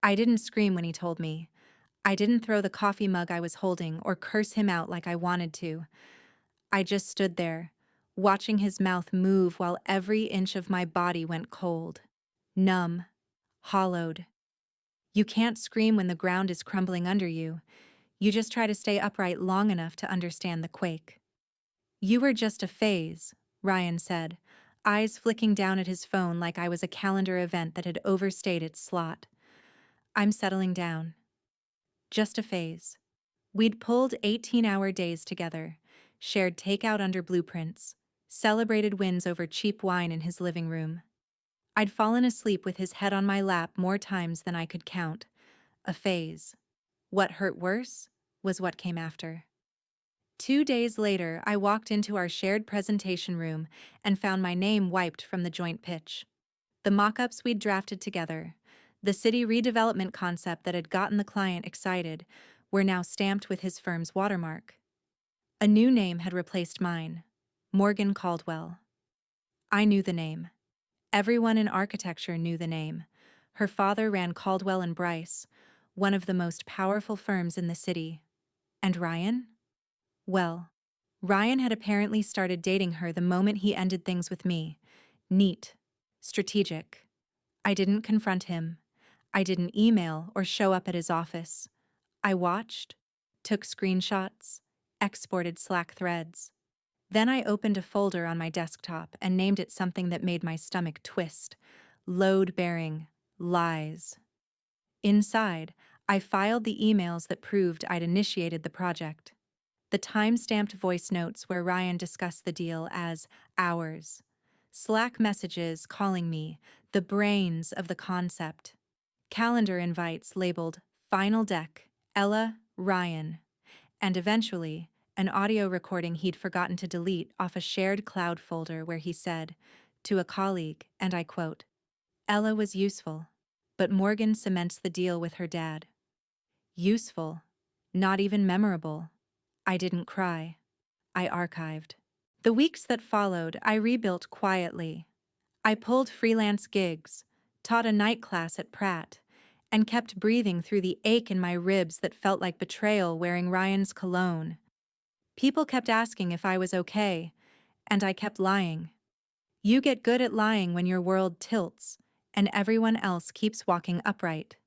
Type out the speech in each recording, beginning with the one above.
I didn't scream when he told me. I didn't throw the coffee mug I was holding or curse him out like I wanted to. I just stood there, watching his mouth move while every inch of my body went cold, numb, hollowed. You can't scream when the ground is crumbling under you. You just try to stay upright long enough to understand the quake. You were just a phase, Ryan said, eyes flicking down at his phone like I was a calendar event that had overstayed its slot. I'm settling down. Just a phase. We'd pulled 18-hour days together, shared takeout under blueprints, celebrated wins over cheap wine in his living room. I'd fallen asleep with his head on my lap more times than I could count. A phase. What hurt worse was what came after. 2 days later, I walked into our shared presentation room and found my name wiped from the joint pitch. The mock-ups we'd drafted together, the city redevelopment concept that had gotten the client excited, were now stamped with his firm's watermark. A new name had replaced mine, Morgan Caldwell. I knew the name. Everyone in architecture knew the name. Her father ran Caldwell and Bryce, one of the most powerful firms in the city. And Ryan? Well, Ryan had apparently started dating her the moment he ended things with me. Neat. Strategic. I didn't confront him. I didn't email or show up at his office. I watched, took screenshots, exported Slack threads. Then I opened a folder on my desktop and named it something that made my stomach twist. Load-bearing lies. Inside, I filed the emails that proved I'd initiated the project. The time-stamped voice notes where Ryan discussed the deal as ours. Slack messages calling me the brains of the concept. Calendar invites labeled Final Deck, Ella, Ryan. And eventually, an audio recording he'd forgotten to delete off a shared cloud folder where he said, to a colleague, and I quote, Ella was useful, but Morgan cements the deal with her dad. Useful, not even memorable. I didn't cry. I archived. The weeks that followed, I rebuilt quietly. I pulled freelance gigs, taught a night class at Pratt, and kept breathing through the ache in my ribs that felt like betrayal wearing Ryan's cologne. People kept asking if I was okay, and I kept lying. You get good at lying when your world tilts, and everyone else keeps walking upright.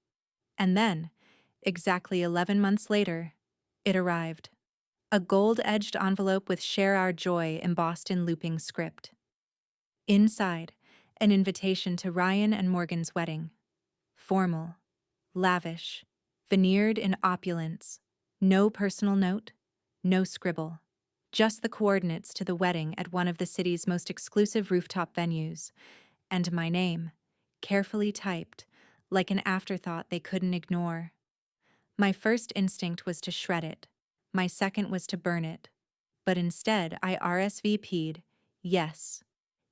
And then, exactly 11 months later, it arrived. A gold-edged envelope with Share Our Joy embossed in looping script. Inside, an invitation to Ryan and Morgan's wedding. Formal, lavish, veneered in opulence. No personal note, no scribble. Just the coordinates to the wedding at one of the city's most exclusive rooftop venues. And my name, carefully typed, like an afterthought they couldn't ignore. My first instinct was to shred it. My second was to burn it. But instead, I RSVP'd, yes.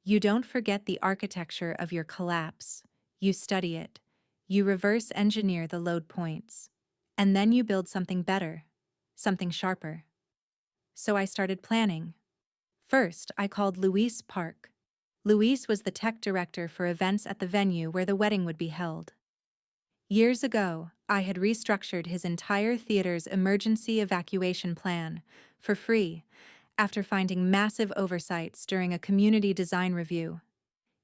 You don't forget the architecture of your collapse. You study it. You reverse engineer the load points. And then you build something better, something sharper. So I started planning. First, I called Luis Park. Luis was the tech director for events at the venue where the wedding would be held. Years ago, I had restructured his entire theater's emergency evacuation plan, for free, after finding massive oversights during a community design review.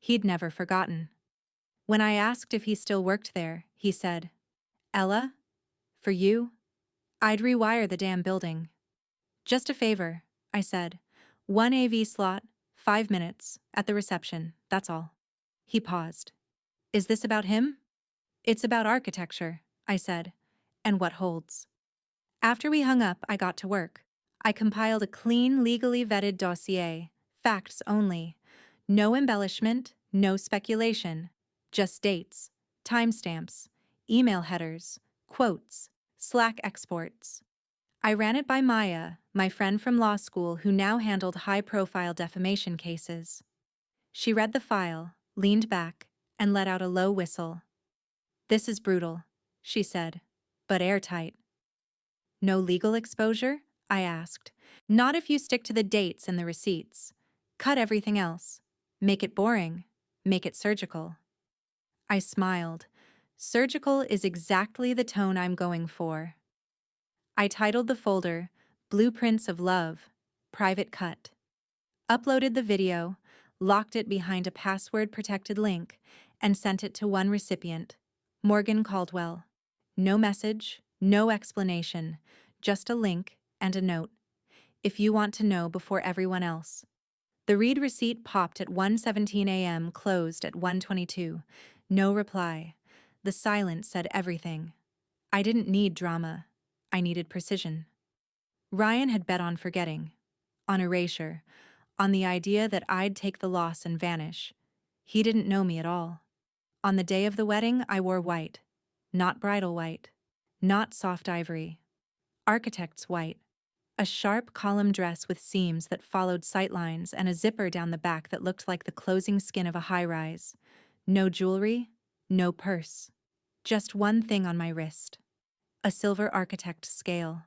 He'd never forgotten. When I asked if he still worked there, he said, Ella, for you, I'd rewire the damn building. Just a favor, I said. 1 AV slot, 5 minutes, at the reception, that's all. He paused. Is this about him? It's about architecture, I said, and what holds. After we hung up, I got to work. I compiled a clean, legally vetted dossier, facts only. No embellishment, no speculation, just dates, timestamps, email headers, quotes, Slack exports. I ran it by Maya, my friend from law school who now handled high-profile defamation cases. She read the file, leaned back, and let out a low whistle. This is brutal, she said, but airtight. No legal exposure? I asked. Not if you stick to the dates and the receipts. Cut everything else. Make it boring. Make it surgical. I smiled. Surgical is exactly the tone I'm going for. I titled the folder, Blueprints of Love, Private Cut. Uploaded the video, locked it behind a password-protected link, and sent it to one recipient, Morgan Caldwell. No message, no explanation, just a link and a note. If you want to know before everyone else. The read receipt popped at 1:17 a.m., closed at 1:22. No reply. The silence said everything. I didn't need drama. I needed precision. Ryan had bet on forgetting, on erasure, on the idea that I'd take the loss and vanish. He didn't know me at all. On the day of the wedding, I wore white. Not bridal white. Not soft ivory. Architect's white. A sharp column dress with seams that followed sightlines and a zipper down the back that looked like the closing skin of a high-rise. No jewelry, no purse. Just one thing on my wrist. A silver architect scale.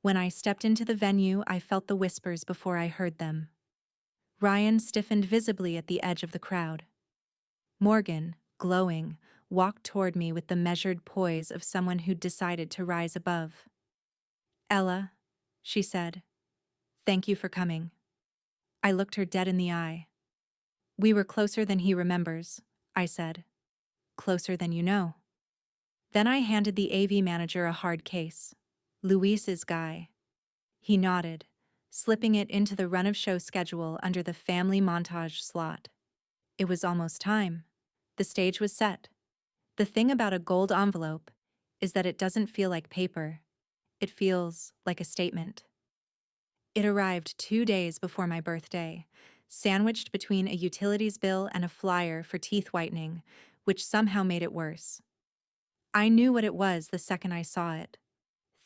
When I stepped into the venue, I felt the whispers before I heard them. Ryan stiffened visibly at the edge of the crowd. Morgan, glowing, walked toward me with the measured poise of someone who'd decided to rise above. "Ella," she said, "thank you for coming." I looked her dead in the eye. "We were closer than he remembers," I said. "Closer than you know." Then I handed the AV manager a hard case. Luis's guy. He nodded, slipping it into the run-of-show schedule under the family montage slot. It was almost time. The stage was set. The thing about a gold envelope is that it doesn't feel like paper. It feels like a statement. It arrived 2 days before my birthday, sandwiched between a utilities bill and a flyer for teeth whitening, which somehow made it worse. I knew what it was the second I saw it.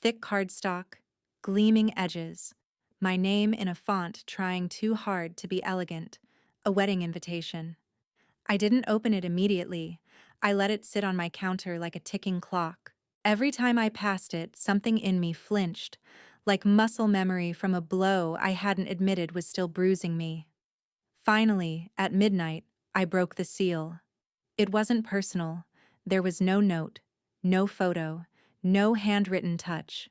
Thick cardstock, gleaming edges, my name in a font trying too hard to be elegant, a wedding invitation. I didn't open it immediately. I let it sit on my counter like a ticking clock. Every time I passed it, something in me flinched, like muscle memory from a blow I hadn't admitted was still bruising me. Finally, at midnight, I broke the seal. It wasn't personal. There was no note, no photo, no handwritten touch.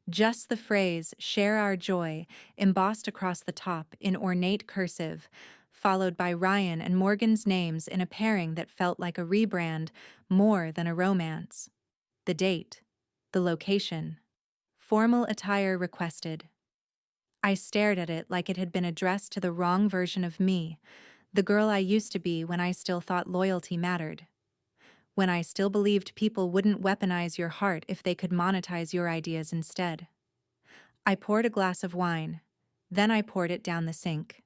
Just the phrase, "Share our joy," embossed across the top in ornate cursive, followed by Ryan and Morgan's names in a pairing that felt like a rebrand more than a romance. The date. The location. Formal attire requested. I stared at it like it had been addressed to the wrong version of me, the girl I used to be when I still thought loyalty mattered. When I still believed people wouldn't weaponize your heart if they could monetize your ideas instead. I poured a glass of wine. Then I poured it down the sink.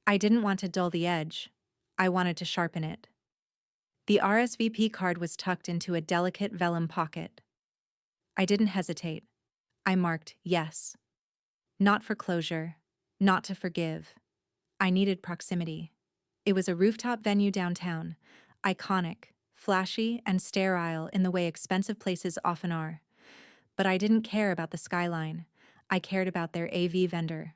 I didn't want to dull the edge. I wanted to sharpen it. The RSVP card was tucked into a delicate vellum pocket. I didn't hesitate. I marked yes. Not for closure. Not to forgive. I needed proximity. It was a rooftop venue downtown, iconic, flashy, and sterile in the way expensive places often are. But I didn't care about the skyline. I cared about their AV vendor.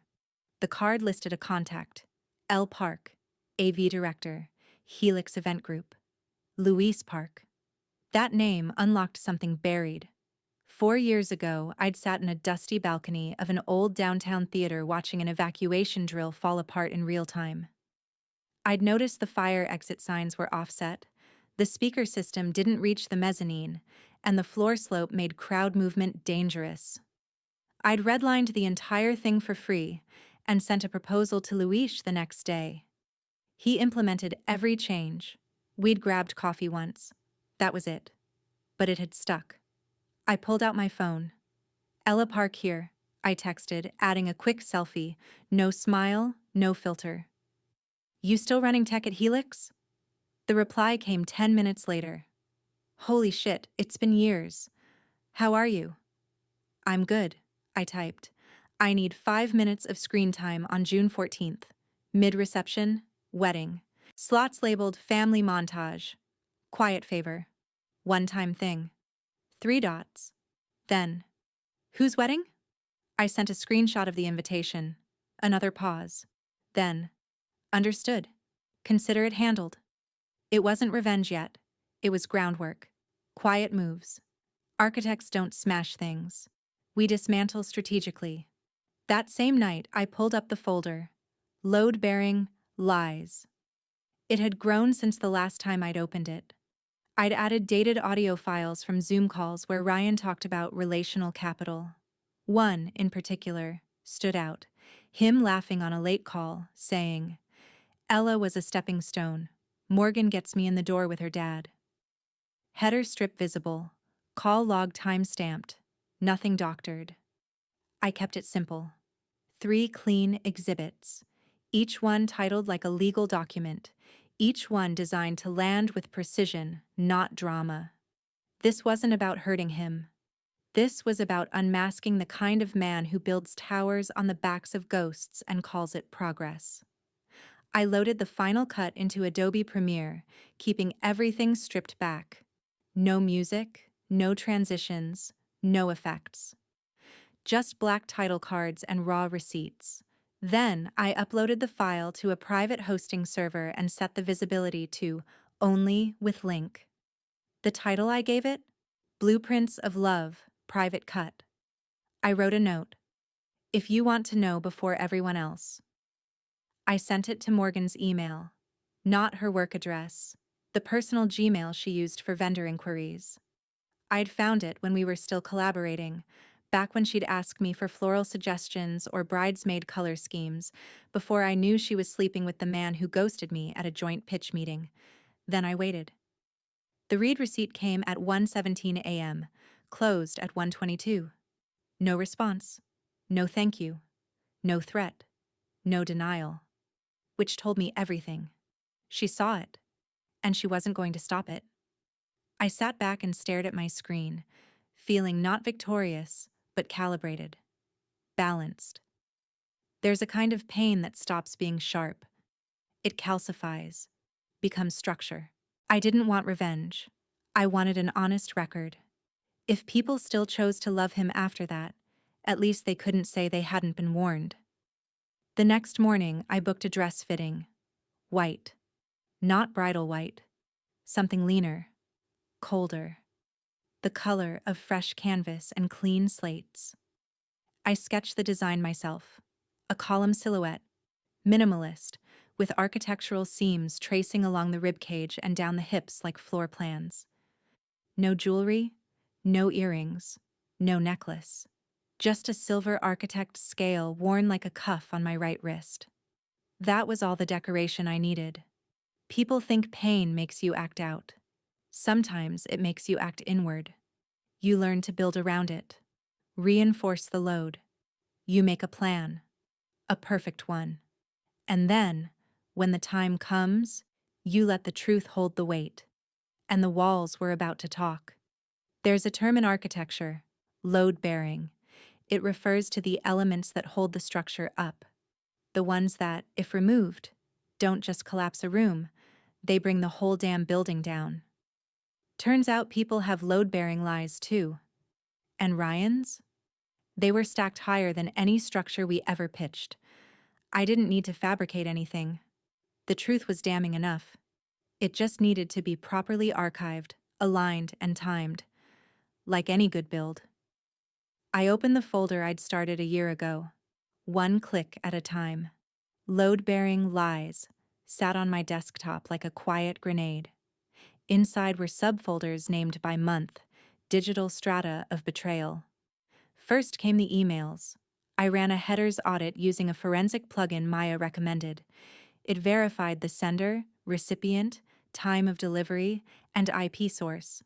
The card listed a contact. L. Park, AV Director, Helix Event Group. Luis Park. That name unlocked something buried. 4 years ago, I'd sat in a dusty balcony of an old downtown theater watching an evacuation drill fall apart in real time. I'd noticed the fire exit signs were offset, the speaker system didn't reach the mezzanine, and the floor slope made crowd movement dangerous. I'd redlined the entire thing for free and sent a proposal to Luis the next day. He implemented every change. We'd grabbed coffee once. That was it. But it had stuck. I pulled out my phone. "Ella Park here," I texted, adding a quick selfie. No smile, no filter. "You still running tech at Helix?" The reply came 10 minutes later. "Holy shit, it's been years. How are you?" "I'm good," I typed. "I need 5 minutes of screen time on June 14th. Mid-reception, wedding. Slots labeled family montage. Quiet favor. One-time thing. 3 dots. Then, whose wedding?" I sent a screenshot of the invitation. Another pause. Then, understood. Consider it handled. It wasn't revenge yet. It was groundwork. Quiet moves. Architects don't smash things. We dismantle strategically. That same night, I pulled up the folder. Load-bearing lies. It had grown since the last time I'd opened it. I'd added dated audio files from Zoom calls where Ryan talked about relational capital. One, in particular, stood out. Him laughing on a late call, saying, "Ella was a stepping stone. Morgan gets me in the door with her dad." Header strip visible. Call log time-stamped. Nothing doctored. I kept it simple. 3 clean exhibits. Each one titled like a legal document. Each one designed to land with precision, not drama. This wasn't about hurting him. This was about unmasking the kind of man who builds towers on the backs of ghosts and calls it progress. I loaded the final cut into Adobe Premiere, keeping everything stripped back. No music, no transitions, no effects. Just black title cards and raw receipts. Then I uploaded the file to a private hosting server and set the visibility to Only with Link. The title I gave it? Blueprints of Love, Private Cut. I wrote a note. If you want to know before everyone else. I sent it to Morgan's email. Not her work address. The personal Gmail she used for vendor inquiries. I'd found it when we were still collaborating, back when she'd ask me for floral suggestions or bridesmaid color schemes, before I knew she was sleeping with the man who ghosted me at a joint pitch meeting. Then I waited. The read receipt came at 1:17 a.m., closed at 1:22. No response. No thank you. No threat. No denial. Which told me everything. She saw it, and she wasn't going to stop it. I sat back and stared at my screen, feeling not victorious, but calibrated. Balanced. There's a kind of pain that stops being sharp. It calcifies, becomes structure. I didn't want revenge. I wanted an honest record. If people still chose to love him after that, at least they couldn't say they hadn't been warned. The next morning, I booked a dress fitting. White. Not bridal white. Something leaner. Colder. The color of fresh canvas and clean slates. I sketched the design myself. A column silhouette. Minimalist, with architectural seams tracing along the ribcage and down the hips like floor plans. No jewelry, no earrings, no necklace. Just a silver architect scale worn like a cuff on my right wrist. That was all the decoration I needed. People think pain makes you act out. Sometimes it makes you act inward. You learn to build around it. Reinforce the load. You make a plan. A perfect one. And then, when the time comes, you let the truth hold the weight. And the walls were about to talk. There's a term in architecture, load-bearing. It refers to the elements that hold the structure up. The ones that, if removed, don't just collapse a room, they bring the whole damn building down. Turns out people have load-bearing lies too. And Ryan's? They were stacked higher than any structure we ever pitched. I didn't need to fabricate anything. The truth was damning enough. It just needed to be properly archived, aligned, and timed. Like any good build. I opened the folder I'd started a year ago. One click at a time. Load-bearing lies sat on my desktop like a quiet grenade. Inside were subfolders named by month, digital strata of betrayal. First came the emails. I ran a headers audit using a forensic plugin Maya recommended. It verified the sender, recipient, time of delivery, and IP source.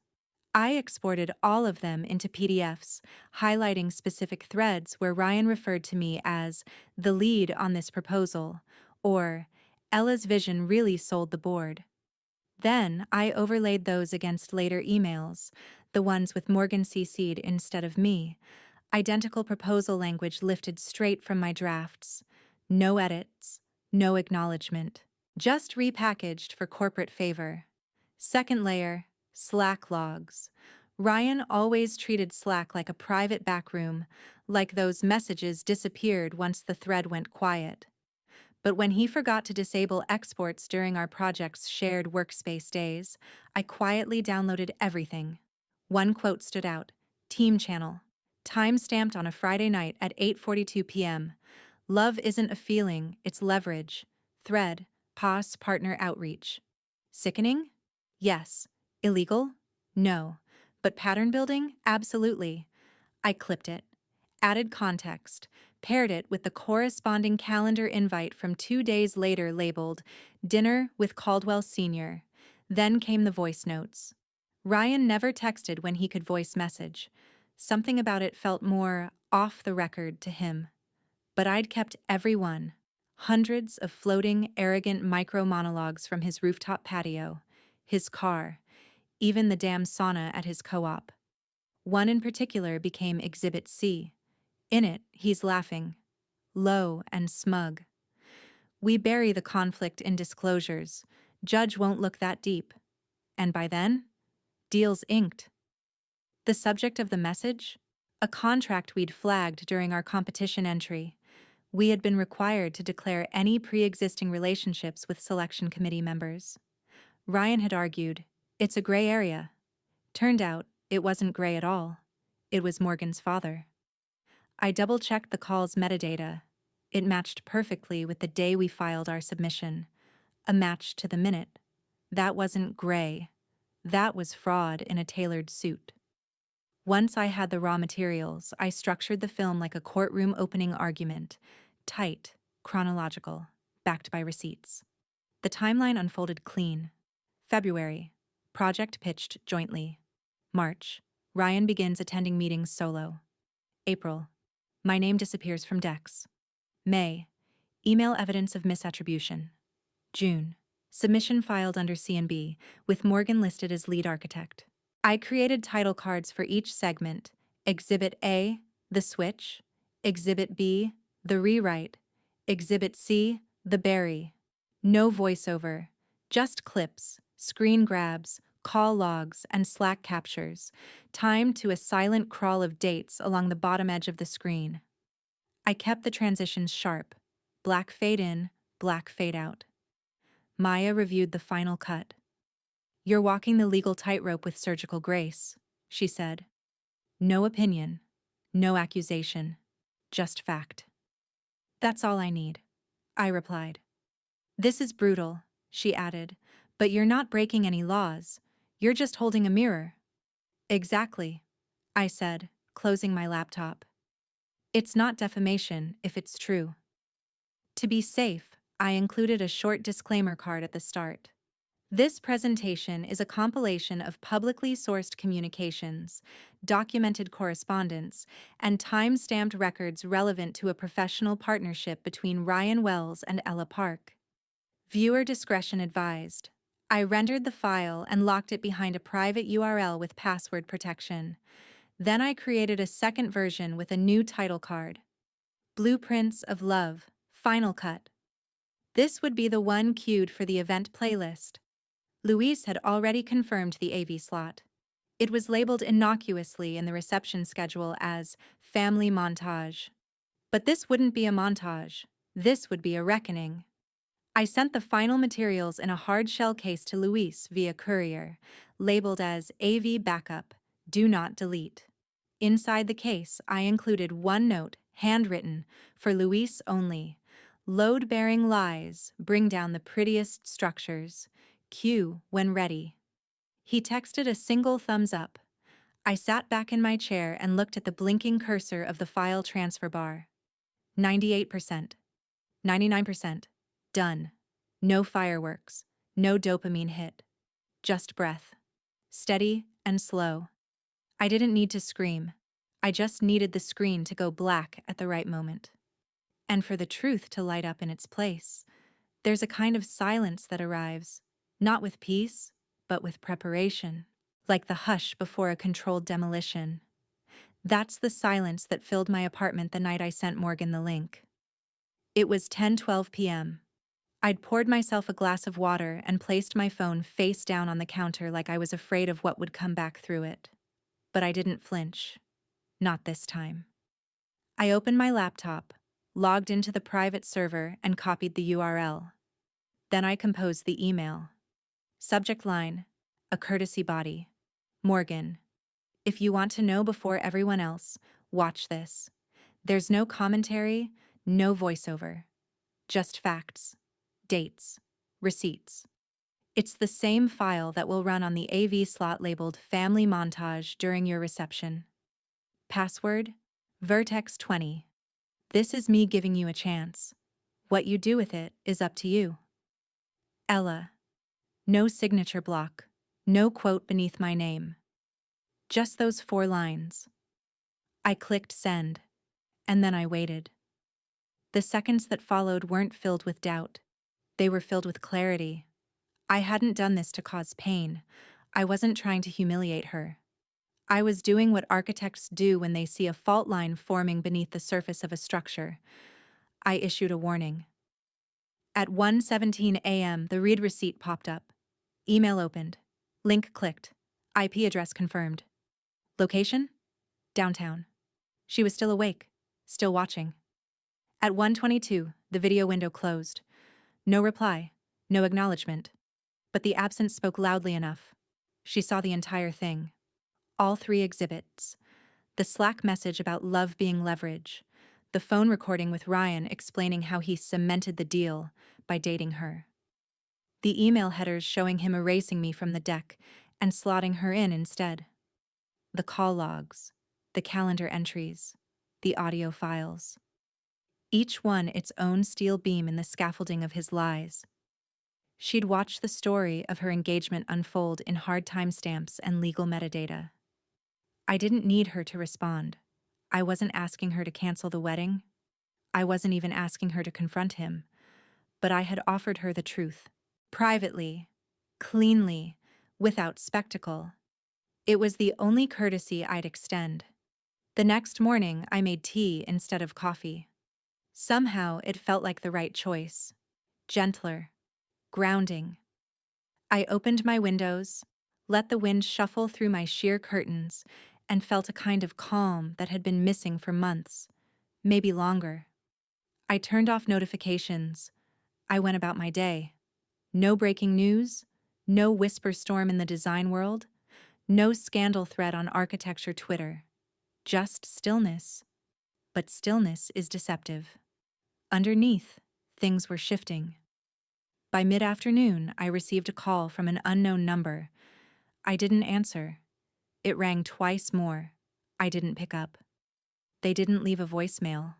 I exported all of them into PDFs, highlighting specific threads where Ryan referred to me as the lead on this proposal, or Ella's vision really sold the board. Then I overlaid those against later emails, the ones with Morgan CC'd instead of me. Identical proposal language lifted straight from my drafts. No edits, no acknowledgement. Just repackaged for corporate favor. Second layer, Slack logs. Ryan always treated Slack like a private backroom, like those messages disappeared once the thread went quiet. But when he forgot to disable exports during our project's shared workspace days, I quietly downloaded everything. One quote stood out. Team channel. Time stamped on a Friday night at 8:42 p.m. Love isn't a feeling, it's leverage. Thread, past partner outreach. Sickening? Yes. Illegal? No. But pattern building? Absolutely. I clipped it, added context, paired it with the corresponding calendar invite from 2 days later labeled Dinner with Caldwell Sr. Then came the voice notes. Ryan never texted when he could voice message. Something about it felt more off the record to him. But I'd kept every one. Hundreds of floating, arrogant micro monologues from his rooftop patio, his car, even the damn sauna at his co-op. One in particular became Exhibit C. In it, he's laughing, low and smug. We bury the conflict in disclosures. Judge won't look that deep. And by then, deal's inked. The subject of the message? A contract we'd flagged during our competition entry. We had been required to declare any pre-existing relationships with selection committee members. Ryan had argued, it's a gray area. Turned out, it wasn't gray at all. It was Morgan's father. I double-checked the call's metadata. It matched perfectly with the day we filed our submission. A match to the minute. That wasn't gray. That was fraud in a tailored suit. Once I had the raw materials, I structured the film like a courtroom opening argument. Tight, chronological, backed by receipts. The timeline unfolded clean. February. Project pitched jointly. March. Ryan begins attending meetings solo. April. My name disappears from decks. May. Email evidence of misattribution. June. Submission filed under C&B, with Morgan listed as lead architect. I created title cards for each segment. Exhibit A, the switch. Exhibit B, the rewrite. Exhibit C, the bury. No voiceover, just clips, screen grabs, call logs, and Slack captures, timed to a silent crawl of dates along the bottom edge of the screen. I kept the transitions sharp. Black fade in, black fade out. Maya reviewed the final cut. You're walking the legal tightrope with surgical grace, she said. No opinion, no accusation, just fact. That's all I need, I replied. This is brutal, she added, but you're not breaking any laws. You're just holding a mirror. Exactly, I said, closing my laptop. It's not defamation if it's true. To be safe, I included a short disclaimer card at the start. This presentation is a compilation of publicly sourced communications, documented correspondence, and time-stamped records relevant to a professional partnership between Ryan Wells and Ella Park. Viewer discretion advised. I rendered the file and locked it behind a private URL with password protection. Then I created a second version with a new title card. Blueprints of Love, Final Cut. This would be the one cued for the event playlist. Luis had already confirmed the AV slot. It was labeled innocuously in the reception schedule as Family Montage. But this wouldn't be a montage. This would be a reckoning. I sent the final materials in a hard-shell case to Luis via courier, labeled as AV Backup, Do Not Delete. Inside the case, I included one note, handwritten, for Luis only. Load-bearing lies bring down the prettiest structures. Q when ready. He texted a single thumbs up. I sat back in my chair and looked at the blinking cursor of the file transfer bar. 98%. 99%. Done. No fireworks. No dopamine hit. Just breath. Steady and slow. I didn't need to scream. I just needed the screen to go black at the right moment. And for the truth to light up in its place. There's a kind of silence that arrives. Not with peace, but with preparation, like the hush before a controlled demolition. That's the silence that filled my apartment the night I sent Morgan the link. It was 10:12 p.m. I'd poured myself a glass of water and placed my phone face down on the counter like I was afraid of what would come back through it. But I didn't flinch. Not this time. I opened my laptop, logged into the private server, and copied the URL. Then I composed the email. Subject line, a courtesy body. Morgan, If you want to know before everyone else, watch this. There's no commentary, no voiceover, just facts, dates, receipts. It's the same file that will run on the AV slot labeled Family Montage during your reception. Password: Vertex20. This is me giving you a chance. What you do with it is up to you. Ella. No signature block. No quote beneath my name. Just those 4 lines. I clicked send, and then I waited. The seconds that followed weren't filled with doubt. They were filled with clarity. I hadn't done this to cause pain. I wasn't trying to humiliate her. I was doing what architects do when they see a fault line forming beneath the surface of a structure. I issued a warning. At 1:17 a.m., the read receipt popped up. Email opened. Link clicked. IP address confirmed. Location? Downtown. She was still awake, still watching. At 1:22, the video window closed. No reply, no acknowledgement. But the absence spoke loudly enough. She saw the entire thing. All 3 exhibits. The Slack message about love being leverage. The phone recording with Ryan explaining how he cemented the deal by dating her. The email headers showing him erasing me from the deck and slotting her in instead. The call logs, the calendar entries, the audio files. Each one its own steel beam in the scaffolding of his lies. She'd watched the story of her engagement unfold in hard timestamps and legal metadata. I didn't need her to respond. I wasn't asking her to cancel the wedding. I wasn't even asking her to confront him. But I had offered her the truth. Privately, cleanly, without spectacle. It was the only courtesy I'd extend. The next morning, I made tea instead of coffee. Somehow, it felt like the right choice. Gentler. Grounding. I opened my windows, let the wind shuffle through my sheer curtains, and felt a kind of calm that had been missing for months, maybe longer. I turned off notifications. I went about my day. No breaking news, no whisper storm in the design world, no scandal thread on architecture Twitter. Just stillness. But stillness is deceptive. Underneath, things were shifting. By mid-afternoon, I received a call from an unknown number. I didn't answer. It rang twice more. I didn't pick up. They didn't leave a voicemail.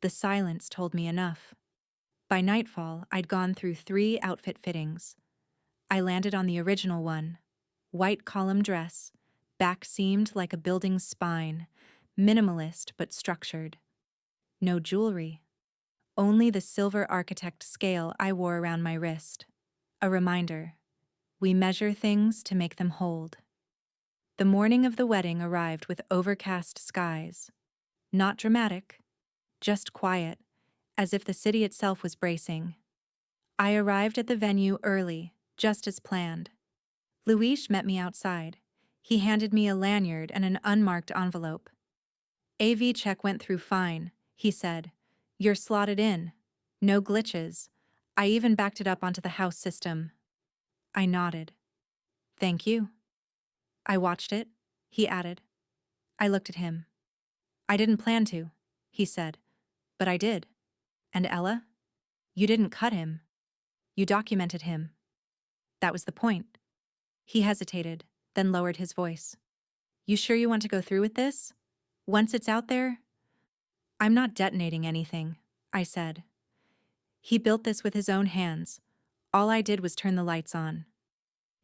The silence told me enough. By nightfall, I'd gone through 3 outfit fittings. I landed on the original one. White column dress, back seamed like a building's spine, minimalist but structured. No jewelry. Only the silver architect scale I wore around my wrist. A reminder. We measure things to make them hold. The morning of the wedding arrived with overcast skies. Not dramatic, just quiet, as if the city itself was bracing. I arrived at the venue early, just as planned. Luis met me outside. He handed me a lanyard and an unmarked envelope. AV check went through fine, he said. You're slotted in. No glitches. I even backed it up onto the house system. I nodded. Thank you. I watched it, he added. I looked at him. I didn't plan to, he said, but I did. And Ella? You didn't cut him. You documented him. That was the point. He hesitated, then lowered his voice. You sure you want to go through with this? Once it's out there? I'm not detonating anything, I said. He built this with his own hands. All I did was turn the lights on.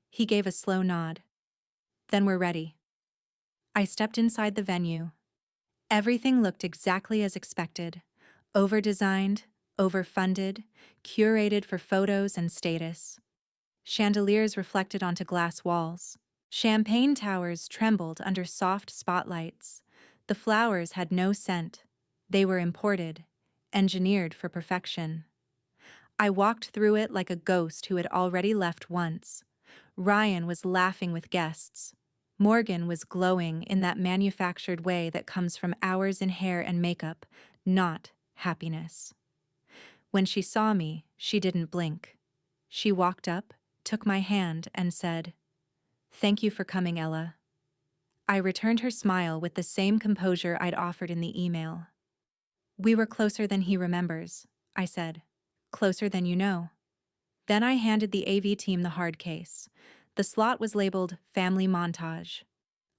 He gave a slow nod. Then we're ready. I stepped inside the venue. Everything looked exactly as expected. Over-designed, overfunded, curated for photos and status. Chandeliers reflected onto glass walls. Champagne towers trembled under soft spotlights. The flowers had no scent. They were imported, engineered for perfection. I walked through it like a ghost who had already left once. Ryan was laughing with guests. Morgan was glowing in that manufactured way that comes from hours in hair and makeup, not happiness. When she saw me, she didn't blink. She walked up, took my hand, and said, "Thank you for coming, Ella." I returned her smile with the same composure I'd offered in the email. "We were closer than he remembers," I said. "Closer than you know." Then I handed the AV team the hard case. The slot was labeled Family Montage.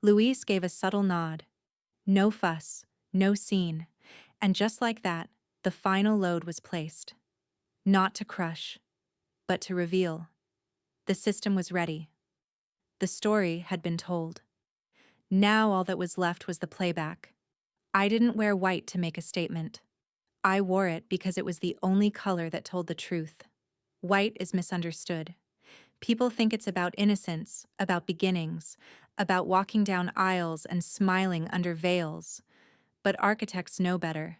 Luis gave a subtle nod. No fuss, no scene. And just like that, the final load was placed. Not to crush, but to reveal. The system was ready. The story had been told. Now all that was left was the playback. I didn't wear white to make a statement. I wore it because it was the only color that told the truth. White is misunderstood. People think it's about innocence, about beginnings, about walking down aisles and smiling under veils. But architects know better.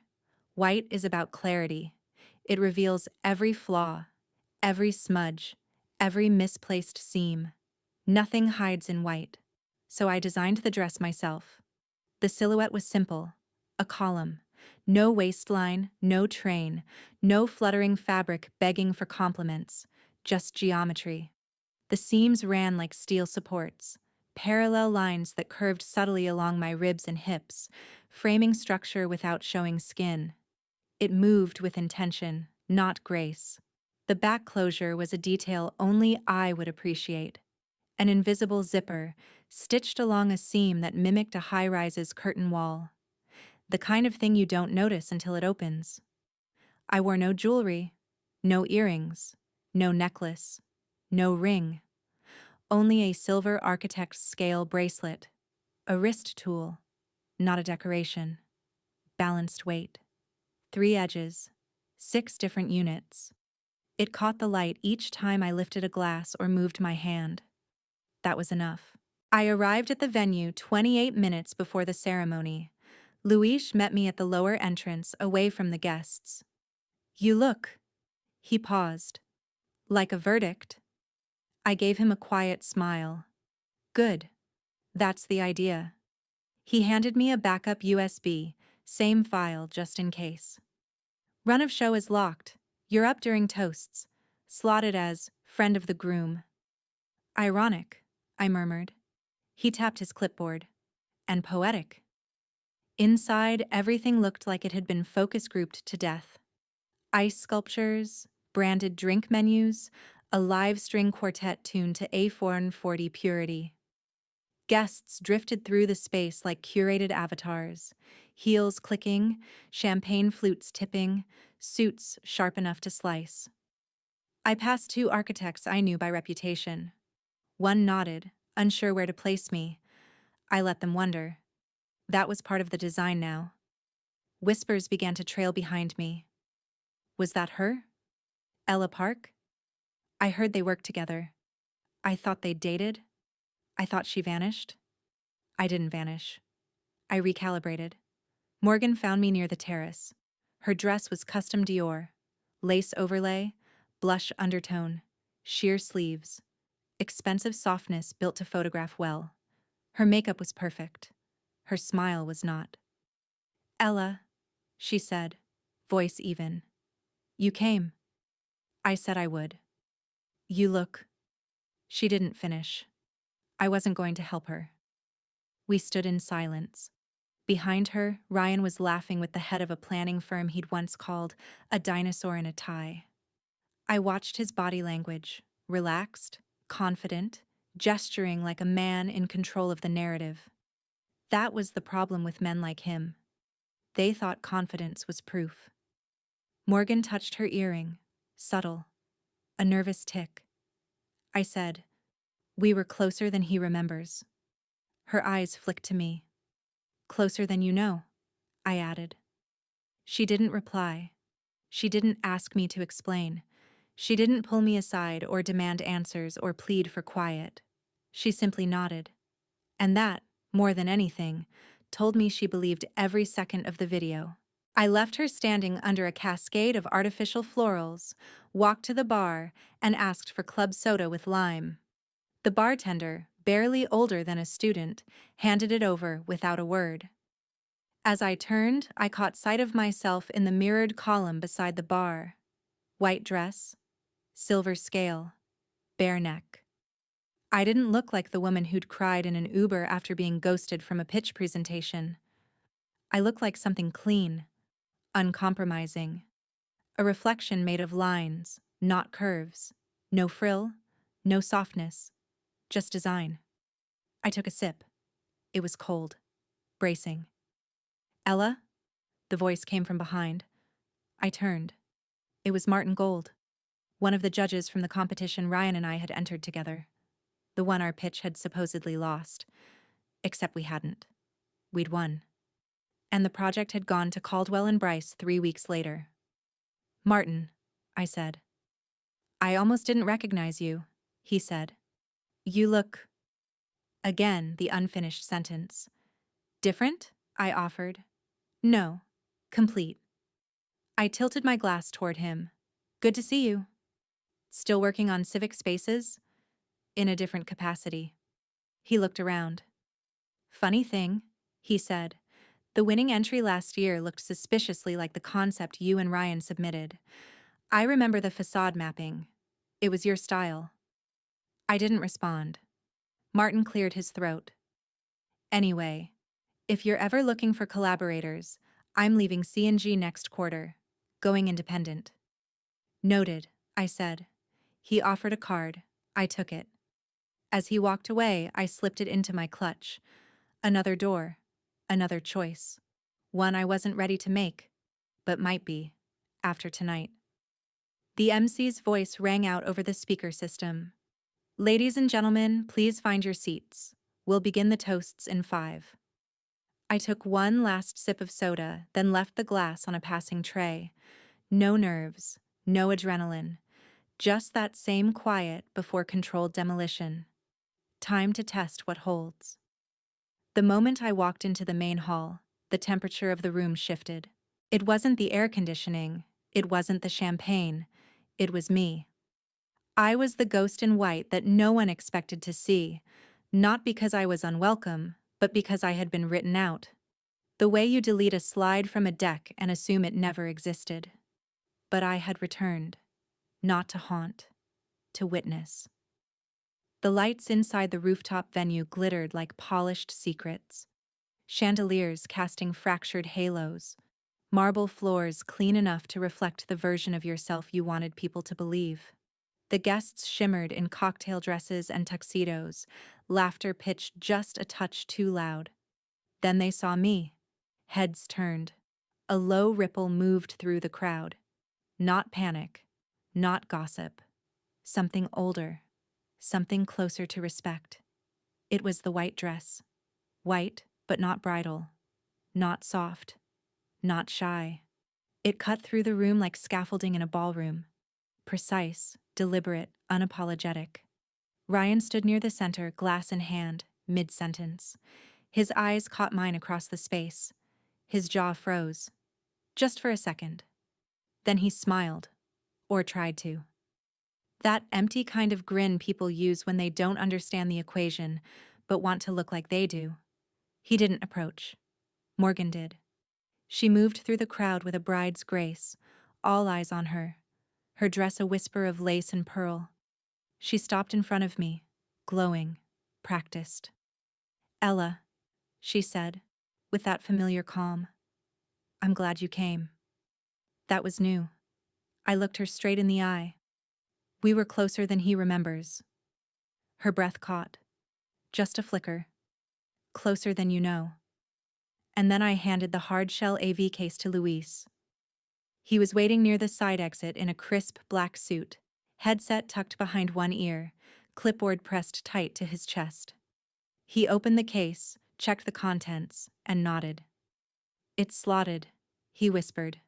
White is about clarity. It reveals every flaw, every smudge, every misplaced seam. Nothing hides in white. So I designed the dress myself. The silhouette was simple, a column. No waistline, no train, no fluttering fabric begging for compliments, just geometry. The seams ran like steel supports, parallel lines that curved subtly along my ribs and hips, framing structure without showing skin. It moved with intention, not grace. The back closure was a detail only I would appreciate. An invisible zipper, stitched along a seam that mimicked a high-rise's curtain wall. The kind of thing you don't notice until it opens. I wore no jewelry, no earrings, no necklace, no ring. Only a silver architect's scale bracelet, a wrist tool, not a decoration. Balanced weight. 3 edges, 6 different units. It caught the light each time I lifted a glass or moved my hand. That was enough. I arrived at the venue 28 minutes before the ceremony. Luis met me at the lower entrance, away from the guests. "You look." He paused. "Like a verdict?" I gave him a quiet smile. "Good. That's the idea." He handed me a backup USB, same file just in case. "Run of show is locked. You're up during toasts. Slotted as friend of the groom." "Ironic," I murmured. He tapped his clipboard. "And poetic." Inside, everything looked like it had been focus grouped to death. Ice sculptures, branded drink menus, a live string quartet tuned to A440 purity. Guests drifted through the space like curated avatars, heels clicking, champagne flutes tipping, suits sharp enough to slice. I passed 2 architects I knew by reputation. One nodded, unsure where to place me. I let them wonder. That was part of the design now. Whispers began to trail behind me. Was that her? Ella Park? I heard they worked together. I thought they dated. I thought she vanished. I didn't vanish. I recalibrated. Morgan found me near the terrace. Her dress was custom Dior. Lace overlay, blush undertone, sheer sleeves. Expensive softness built to photograph well. Her makeup was perfect. Her smile was not. "Ella," she said, voice even. "You came." I said I would. "You look." She didn't finish. I wasn't going to help her. We stood in silence. Behind her, Ryan was laughing with the head of a planning firm he'd once called a dinosaur in a tie. I watched his body language, relaxed, confident, gesturing like a man in control of the narrative. That was the problem with men like him. They thought confidence was proof. Morgan touched her earring, subtle, a nervous tick. I said, "We were closer than he remembers." Her eyes flicked to me. "Closer than you know," I added. She didn't reply. She didn't ask me to explain. She didn't pull me aside or demand answers or plead for quiet. She simply nodded. And that, more than anything, told me she believed every second of the video. I left her standing under a cascade of artificial florals, walked to the bar, and asked for club soda with lime. The bartender, barely older than a student, handed it over without a word. As I turned, I caught sight of myself in the mirrored column beside the bar. White dress, silver scale, bare neck. I didn't look like the woman who'd cried in an Uber after being ghosted from a pitch presentation. I looked like something clean, uncompromising, a reflection made of lines, not curves, no frill, no softness, just design. I took a sip. It was cold, bracing. Ella? The voice came from behind. I turned. It was Martin Gold, one of the judges from the competition Ryan and I had entered together. The one our pitch had supposedly lost. Except we hadn't. We'd won. And the project had gone to Caldwell and Bryce 3 weeks later. Martin, I said. I almost didn't recognize you, he said. You look... Again, the unfinished sentence. Different? I offered. No. Complete. I tilted my glass toward him. Good to see you. Still working on civic spaces? In a different capacity. He looked around. Funny thing, he said. The winning entry last year looked suspiciously like the concept you and Ryan submitted. I remember the facade mapping. It was your style. I didn't respond. Martin cleared his throat. Anyway, if you're ever looking for collaborators, I'm leaving C&G next quarter. Going independent. Noted, I said. He offered a card. I took it. As he walked away, I slipped it into my clutch. Another door. Another choice. One I wasn't ready to make, but might be, after tonight. The MC's voice rang out over the speaker system. Ladies and gentlemen, please find your seats. We'll begin the toasts in 5. I took one last sip of soda, then left the glass on a passing tray. No nerves, no adrenaline. Just that same quiet before controlled demolition. Time to test what holds. The moment I walked into the main hall, the temperature of the room shifted. It wasn't the air conditioning, it wasn't the champagne, it was me. I was the ghost in white that no one expected to see, not because I was unwelcome, but because I had been written out. The way you delete a slide from a deck and assume it never existed. But I had returned, not to haunt, to witness. The lights inside the rooftop venue glittered like polished secrets. Chandeliers casting fractured halos. Marble floors clean enough to reflect the version of yourself you wanted people to believe. The guests shimmered in cocktail dresses and tuxedos, laughter pitched just a touch too loud. Then they saw me. Heads turned. A low ripple moved through the crowd. Not panic, not gossip. Something older, something closer to respect. It was the white dress. White, but not bridal. Not soft. Not shy. It cut through the room like scaffolding in a ballroom. Precise, deliberate, unapologetic. Ryan stood near the center, glass in hand, mid-sentence. His eyes caught mine across the space. His jaw froze. Just for a second. Then he smiled. Or tried to. That empty kind of grin people use when they don't understand the equation, but want to look like they do. He didn't approach. Morgan did. She moved through the crowd with a bride's grace, all eyes on her. Her dress a whisper of lace and pearl. She stopped in front of me, glowing, practiced. Ella, she said, with that familiar calm. I'm glad you came. That was new. I looked her straight in the eye. We were closer than he remembers. Her breath caught. Just a flicker. Closer than you know. And then I handed the hard-shell AV case to Luis. He was waiting near the side exit in a crisp black suit, headset tucked behind one ear, clipboard pressed tight to his chest. He opened the case, checked the contents, and nodded. It's slotted, he whispered.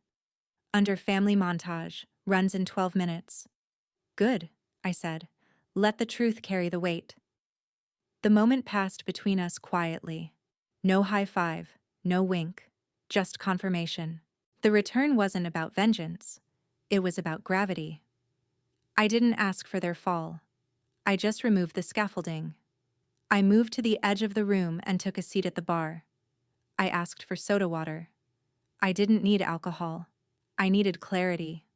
Under family montage, runs in 12 minutes. Good, I said. Let the truth carry the weight. The moment passed between us quietly. No high five, no wink, just confirmation. The return wasn't about vengeance. It was about gravity. I didn't ask for their fall. I just removed the scaffolding. I moved to the edge of the room and took a seat at the bar. I asked for soda water. I didn't need alcohol. I needed clarity.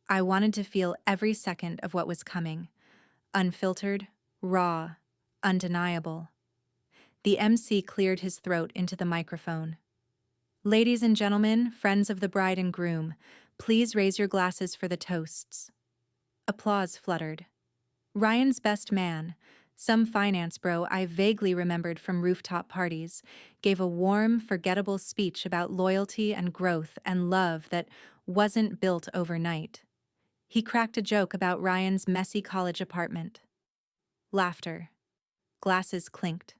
I wanted to feel every second of what was coming. Unfiltered, raw, undeniable. The MC cleared his throat into the microphone. Ladies and gentlemen, friends of the bride and groom, please raise your glasses for the toasts. Applause fluttered. Ryan's best man, some finance bro I vaguely remembered from rooftop parties, gave a warm, forgettable speech about loyalty and growth and love that wasn't built overnight. He cracked a joke about Ryan's messy college apartment. Laughter. Glasses clinked.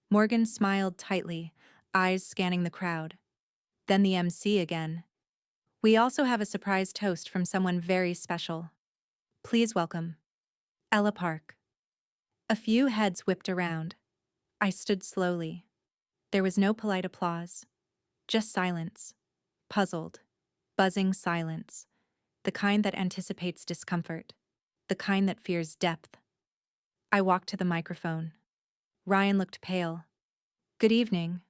Morgan smiled tightly, eyes scanning the crowd. Then the MC again. We also have a surprise toast from someone very special. Please welcome Ella Park. A few heads whipped around. I stood slowly. There was no polite applause. Just silence. Puzzled. Buzzing silence. The kind that anticipates discomfort. The kind that fears depth. I walked to the microphone. Ryan looked pale. Good evening,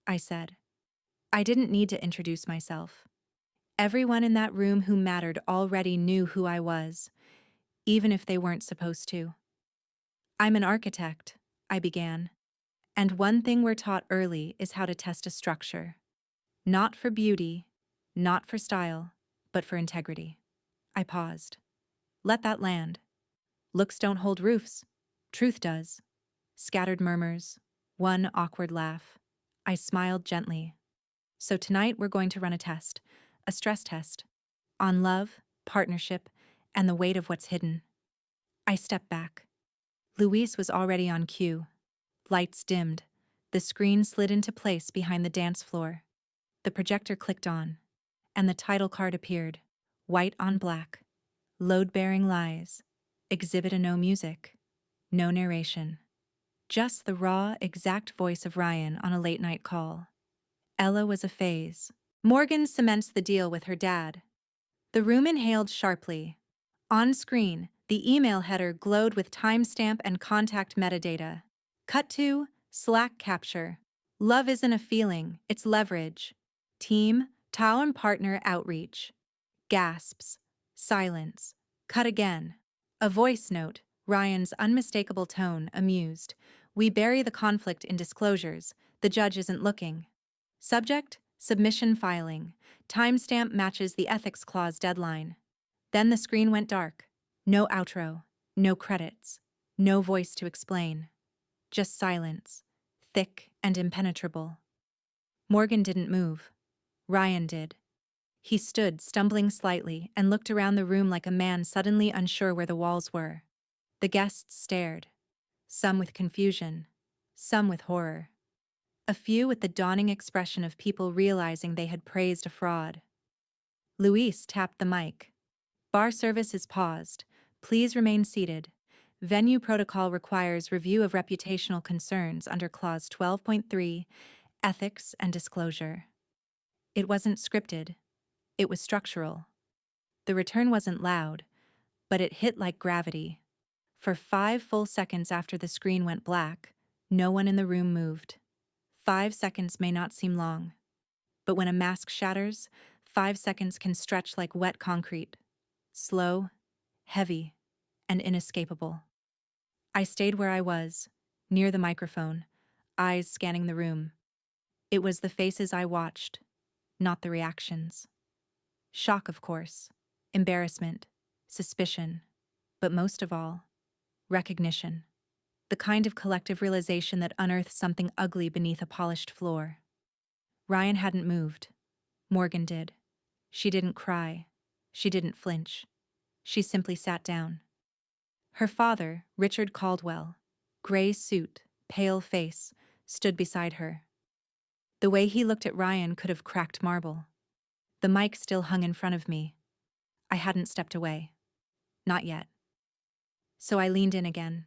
I said. I didn't need to introduce myself. Everyone in that room who mattered already knew who I was, even if they weren't supposed to. I'm an architect, I began. And one thing we're taught early is how to test a structure. Not for beauty, not for style, but for integrity. I paused. Let that land. Looks don't hold roofs. Truth does. Scattered murmurs. One awkward laugh. I smiled gently. So tonight we're going to run a test. A stress test. On love, partnership, and the weight of what's hidden. I stepped back. Luis was already on cue. Lights dimmed. The screen slid into place behind the dance floor. The projector clicked on, and the title card appeared, white on black. Load-bearing lies. Exhibit a no music. No narration. Just the raw, exact voice of Ryan on a late-night call. Ella was a phase. Morgan cements the deal with her dad. The room inhaled sharply. On screen, the email header glowed with timestamp and contact metadata. Cut to Slack capture. Love isn't a feeling, it's leverage. Team, Tao and partner outreach. Gasps. Silence. Cut again. A voice note, Ryan's unmistakable tone, amused. We bury the conflict in disclosures. The judge isn't looking. Subject, submission filing. Timestamp matches the ethics clause deadline. Then the screen went dark. No outro. No credits. No voice to explain. Just silence. Thick and impenetrable. Morgan didn't move. Ryan did. He stood, stumbling slightly, and looked around the room like a man suddenly unsure where the walls were. The guests stared. Some with confusion. Some with horror. A few with the dawning expression of people realizing they had praised a fraud. Luis tapped the mic. Bar service is paused. Please remain seated. Venue protocol requires review of reputational concerns under Clause 12.3, Ethics and Disclosure. It wasn't scripted. It was structural. The return wasn't loud, but it hit like gravity. For 5 full seconds after the screen went black, no one in the room moved. 5 seconds may not seem long, but when a mask shatters, 5 seconds can stretch like wet concrete. Slow, heavy, and inescapable. I stayed where I was, near the microphone, eyes scanning the room. It was the faces I watched, not the reactions. Shock, of course, embarrassment, suspicion, but most of all, recognition. The kind of collective realization that unearths something ugly beneath a polished floor. Ryan hadn't moved. Morgan did. She didn't cry. She didn't flinch. She simply sat down. Her father, Richard Caldwell, gray suit, pale face, stood beside her. The way he looked at Ryan could have cracked marble. The mic still hung in front of me. I hadn't stepped away. Not yet. So I leaned in again.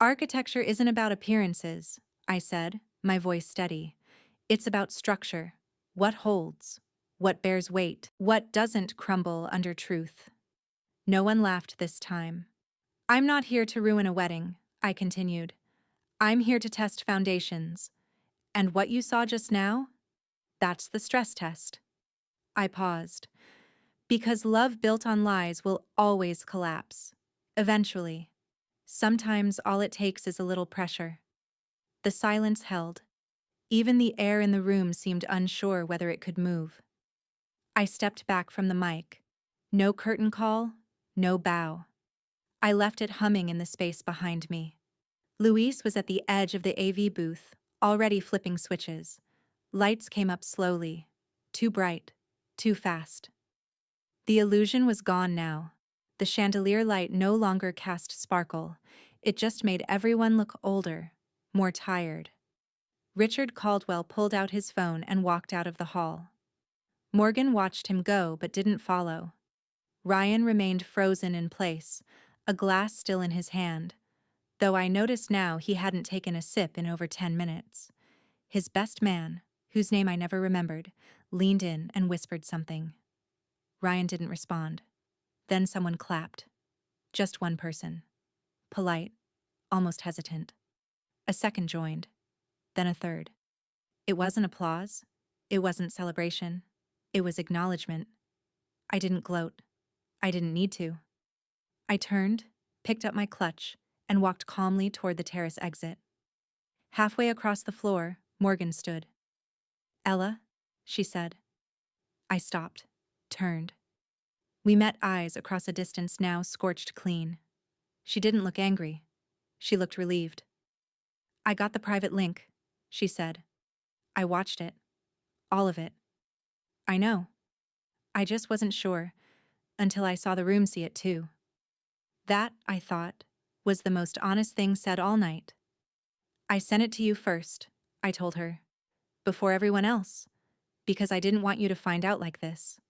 Architecture isn't about appearances, I said, my voice steady. It's about structure. What holds? What bears weight? What doesn't crumble under truth? No one laughed this time. I'm not here to ruin a wedding, I continued. I'm here to test foundations. And what you saw just now? That's the stress test. I paused. Because love built on lies will always collapse. Eventually. Sometimes all it takes is a little pressure. The silence held. Even the air in the room seemed unsure whether it could move. I stepped back from the mic. No curtain call, no bow. I left it humming in the space behind me. Luis was at the edge of the AV booth, already flipping switches. Lights came up slowly. Too bright. Too fast. The illusion was gone now. The chandelier light no longer cast sparkle. It just made everyone look older, more tired. Richard Caldwell pulled out his phone and walked out of the hall. Morgan watched him go but didn't follow. Ryan remained frozen in place, a glass still in his hand, though I noticed now he hadn't taken a sip in over 10 minutes. His best man, whose name I never remembered, leaned in and whispered something. Ryan didn't respond. Then someone clapped. Just one person. Polite, almost hesitant. A second joined. Then a third. It wasn't applause. It wasn't celebration. It was acknowledgement. I didn't gloat. I didn't need to. I turned, picked up my clutch, and walked calmly toward the terrace exit. Halfway across the floor, Morgan stood. "Ella," she said. I stopped, turned. We met eyes across a distance now scorched clean. She didn't look angry. She looked relieved. "I got the private link," she said. "I watched it. All of it." "I know. I just wasn't sure, until I saw the room see it too." That, I thought, was the most honest thing said all night. "I sent it to you first," I told her, "before everyone else, because I didn't want you to find out like this."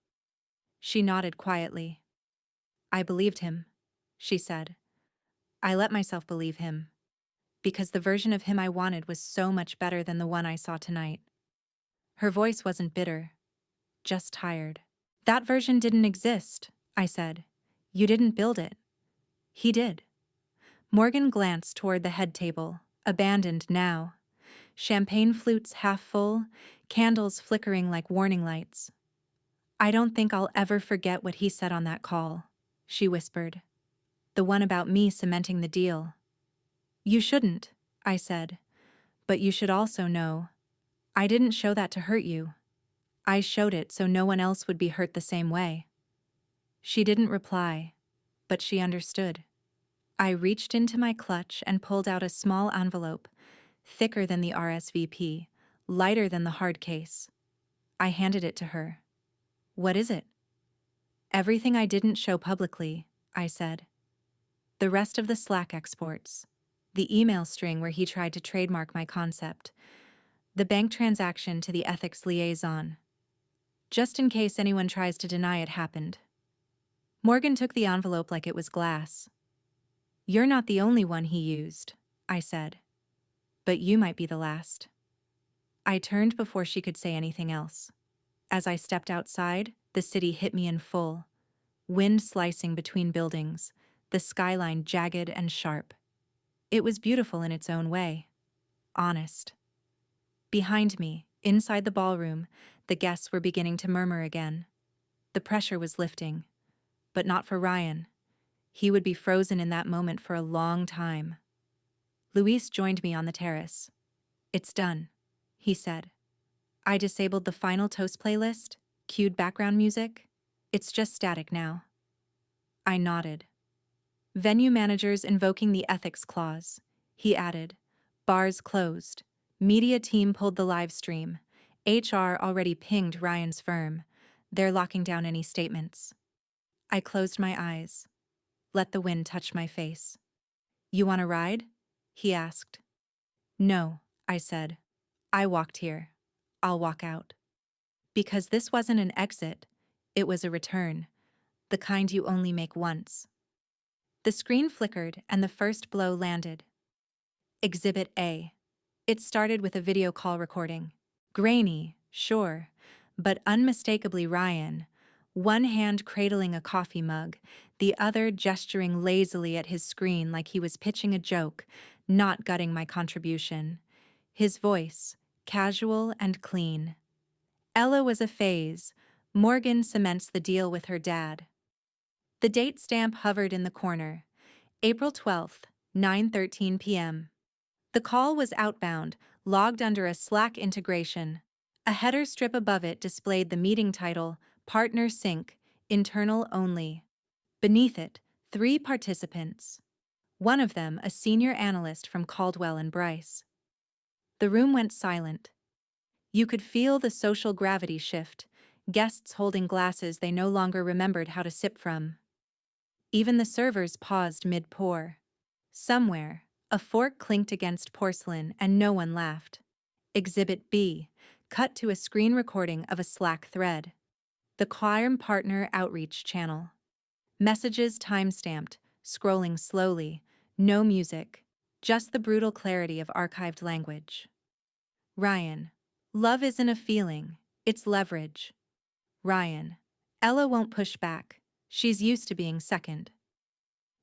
She nodded quietly. "I believed him," she said. "I let myself believe him, because the version of him I wanted was so much better than the one I saw tonight." Her voice wasn't bitter, just tired. "That version didn't exist," I said. "You didn't build it. He did." Morgan glanced toward the head table, abandoned now. Champagne flutes half full, candles flickering like warning lights. "I don't think I'll ever forget what he said on that call," she whispered. "The one about me cementing the deal." "You shouldn't," I said. "But you should also know. I didn't show that to hurt you. I showed it so no one else would be hurt the same way." She didn't reply, but she understood. I reached into my clutch and pulled out a small envelope, thicker than the RSVP, lighter than the hard case. I handed it to her. "What is it?" "Everything I didn't show publicly," I said. "The rest of the Slack exports. The email string where he tried to trademark my concept. The bank transaction to the ethics liaison. Just in case anyone tries to deny it happened." Morgan took the envelope like it was glass. "You're not the only one he used," I said. "But you might be the last." I turned before she could say anything else. As I stepped outside, the city hit me in full. Wind slicing between buildings, the skyline jagged and sharp. It was beautiful in its own way. Honest. Behind me, inside the ballroom, the guests were beginning to murmur again. The pressure was lifting. But not for Ryan. He would be frozen in that moment for a long time. Luis joined me on the terrace. "It's done," he said. "I disabled the final toast playlist, cued background music. It's just static now." I nodded. "Venue managers invoking the ethics clause," he added. "Bars closed. Media team pulled the live stream. HR already pinged Ryan's firm. They're locking down any statements." I closed my eyes. Let the wind touch my face. "You want a ride?" he asked. "No," I said. "I walked here. I'll walk out." Because this wasn't an exit, it was a return, the kind you only make once. The screen flickered and the first blow landed. Exhibit A. It started with a video call recording. Grainy, sure, but unmistakably Ryan, one hand cradling a coffee mug, the other gesturing lazily at his screen like he was pitching a joke, not gutting my contribution. His voice, casual and clean. "Ella was a phase. Morgan cements the deal with her dad." The date stamp hovered in the corner. April 12th, 9:13 p.m. The call was outbound, logged under a Slack integration. A header strip above it displayed the meeting title, Partner Sync, Internal Only. Beneath it, 3 participants. One of them a senior analyst from Caldwell and Bryce. The room went silent. You could feel the social gravity shift, guests holding glasses they no longer remembered how to sip from. Even the servers paused mid-pour. Somewhere, a fork clinked against porcelain and no one laughed. Exhibit B, cut to a screen recording of a Slack thread. The Quorum Partner Outreach Channel. Messages time-stamped, scrolling slowly, no music, just the brutal clarity of archived language. Ryan, love isn't a feeling, it's leverage. Ryan, Ella won't push back, she's used to being second.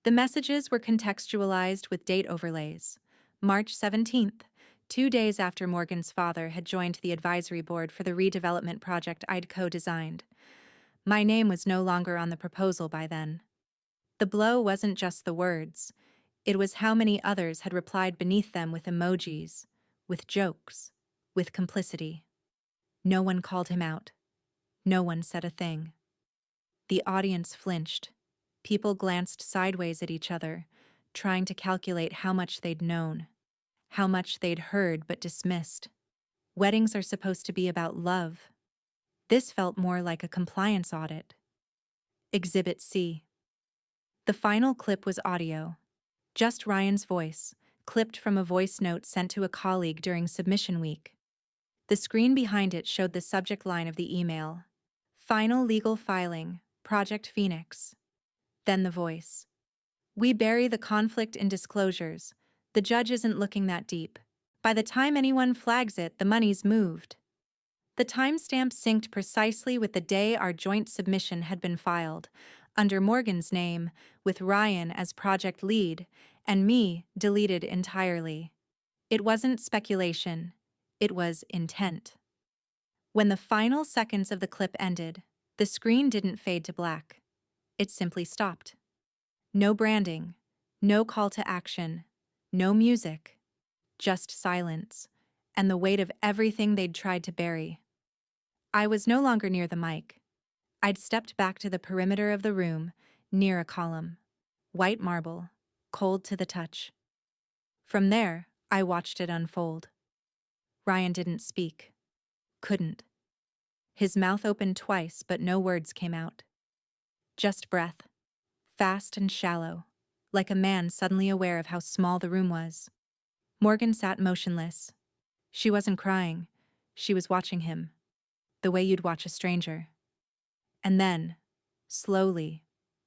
The messages were contextualized with date overlays. March 17th, 2 days after Morgan's father had joined the advisory board for the redevelopment project I'd co-designed. My name was no longer on the proposal by then. The blow wasn't just the words. It was how many others had replied beneath them with emojis, with jokes, with complicity. No one called him out. No one said a thing. The audience flinched. People glanced sideways at each other, trying to calculate how much they'd known, how much they'd heard but dismissed. Weddings are supposed to be about love. This felt more like a compliance audit. Exhibit C. The final clip was audio. Just Ryan's voice, clipped from a voice note sent to a colleague during submission week. The screen behind it showed the subject line of the email. Final legal filing, Project Phoenix. Then the voice. We bury the conflict in disclosures. The judge isn't looking that deep. By the time anyone flags it, the money's moved. The timestamp synced precisely with the day our joint submission had been filed, under Morgan's name, with Ryan as project lead, and me deleted entirely. It wasn't speculation. It was intent. When the final seconds of the clip ended, the screen didn't fade to black. It simply stopped. No branding, no call to action, no music, just silence, and the weight of everything they'd tried to bury. I was no longer near the mic. I'd stepped back to the perimeter of the room, near a column. White marble, cold to the touch. From there, I watched it unfold. Ryan didn't speak. Couldn't. His mouth opened twice, but no words came out. Just breath. Fast and shallow, like a man suddenly aware of how small the room was. Morgan sat motionless. She wasn't crying. She was watching him, the way you'd watch a stranger. And then, slowly,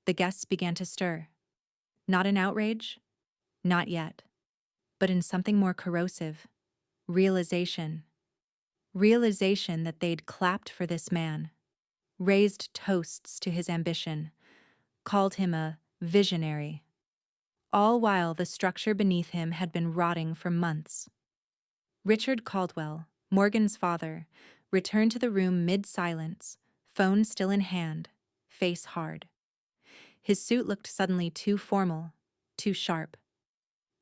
the guests began to stir. Not in outrage, not yet, but in something more corrosive. Realization. Realization that they'd clapped for this man, raised toasts to his ambition, called him a visionary. All while the structure beneath him had been rotting for months. Richard Caldwell, Morgan's father, returned to the room mid-silence, phone still in hand, face hard. His suit looked suddenly too formal, too sharp.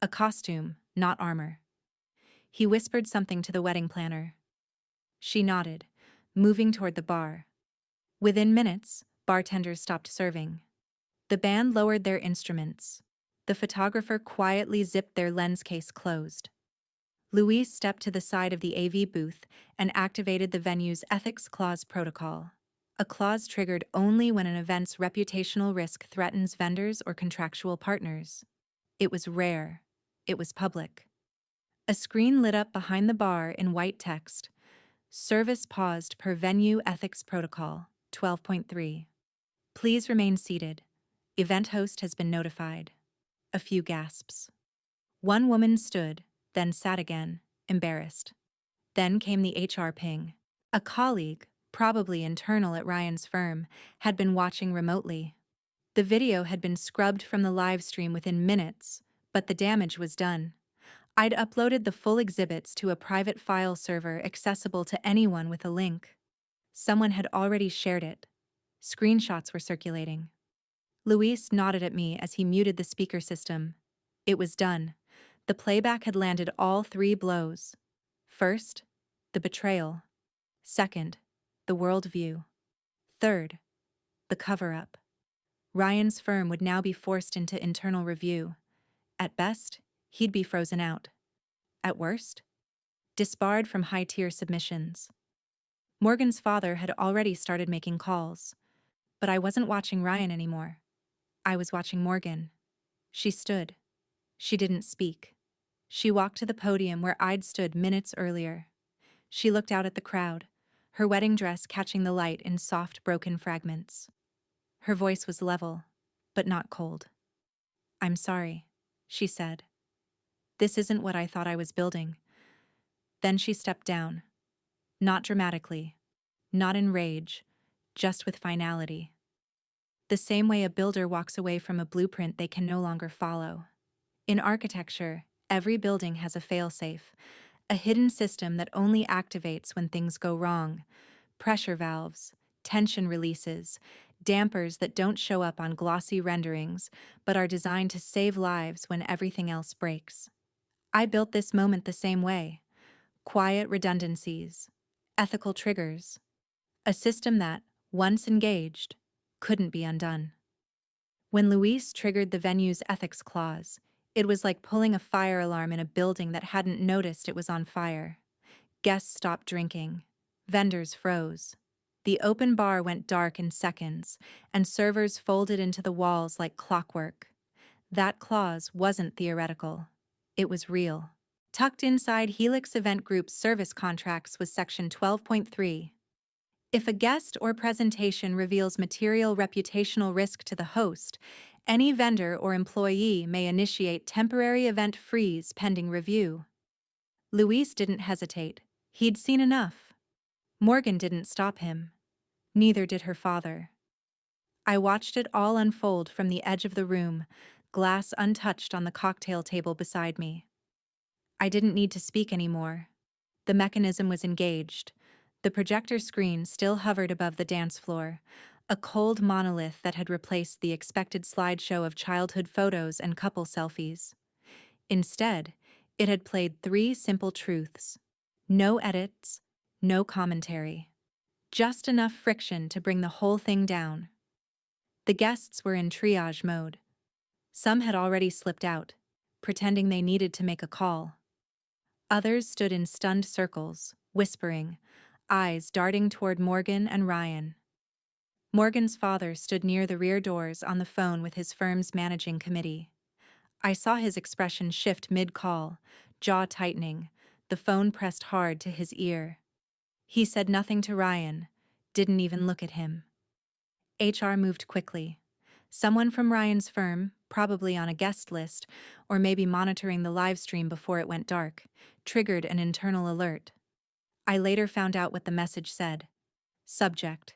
A costume, not armor. He whispered something to the wedding planner. She nodded, moving toward the bar. Within minutes, bartenders stopped serving. The band lowered their instruments. The photographer quietly zipped their lens case closed. Louise stepped to the side of the AV booth and activated the venue's Ethics Clause protocol, a clause triggered only when an event's reputational risk threatens vendors or contractual partners. It was rare. It was public. A screen lit up behind the bar in white text. Service paused per venue ethics protocol, 12.3. Please remain seated. Event host has been notified. A few gasps. One woman stood, then sat again, embarrassed. Then came the HR ping. A colleague, probably internal at Ryan's firm, had been watching remotely. The video had been scrubbed from the live stream within minutes, but the damage was done. I'd uploaded the full exhibits to a private file server accessible to anyone with a link. Someone had already shared it. Screenshots were circulating. Luis nodded at me as he muted the speaker system. It was done. The playback had landed all three blows. First, the betrayal. Second, the worldview. Third, the cover-up. Ryan's firm would now be forced into internal review. At best, he'd be frozen out. At worst, disbarred from high-tier submissions. Morgan's father had already started making calls. But I wasn't watching Ryan anymore. I was watching Morgan. She stood. She didn't speak. She walked to the podium where I'd stood minutes earlier. She looked out at the crowd, her wedding dress catching the light in soft, broken fragments. Her voice was level, but not cold. "I'm sorry," she said. "This isn't what I thought I was building." Then she stepped down. Not dramatically, not in rage, just with finality. The same way a builder walks away from a blueprint they can no longer follow. In architecture, every building has a failsafe, a hidden system that only activates when things go wrong. Pressure valves, tension releases, dampers that don't show up on glossy renderings but are designed to save lives when everything else breaks. I built this moment the same way. Quiet redundancies, ethical triggers, a system that, once engaged, couldn't be undone. When Luis triggered the venue's ethics clause, it was like pulling a fire alarm in a building that hadn't noticed it was on fire. Guests stopped drinking. Vendors froze. The open bar went dark in seconds, and servers folded into the walls like clockwork. That clause wasn't theoretical. It was real. Tucked inside Helix Event Group's service contracts was Section 12.3. If a guest or presentation reveals material reputational risk to the host, any vendor or employee may initiate temporary event freeze pending review. Luis didn't hesitate. He'd seen enough. Morgan didn't stop him. Neither did her father. I watched it all unfold from the edge of the room, glass untouched on the cocktail table beside me. I didn't need to speak anymore. The mechanism was engaged. The projector screen still hovered above the dance floor, a cold monolith that had replaced the expected slideshow of childhood photos and couple selfies. Instead, it had played three simple truths. No edits, no commentary. Just enough friction to bring the whole thing down. The guests were in triage mode. Some had already slipped out, pretending they needed to make a call. Others stood in stunned circles, whispering, eyes darting toward Morgan and Ryan. Morgan's father stood near the rear doors on the phone with his firm's managing committee. I saw his expression shift mid-call, jaw tightening, the phone pressed hard to his ear. He said nothing to Ryan, didn't even look at him. HR moved quickly. Someone from Ryan's firm, probably on a guest list, or maybe monitoring the live stream before it went dark, triggered an internal alert. I later found out what the message said. Subject: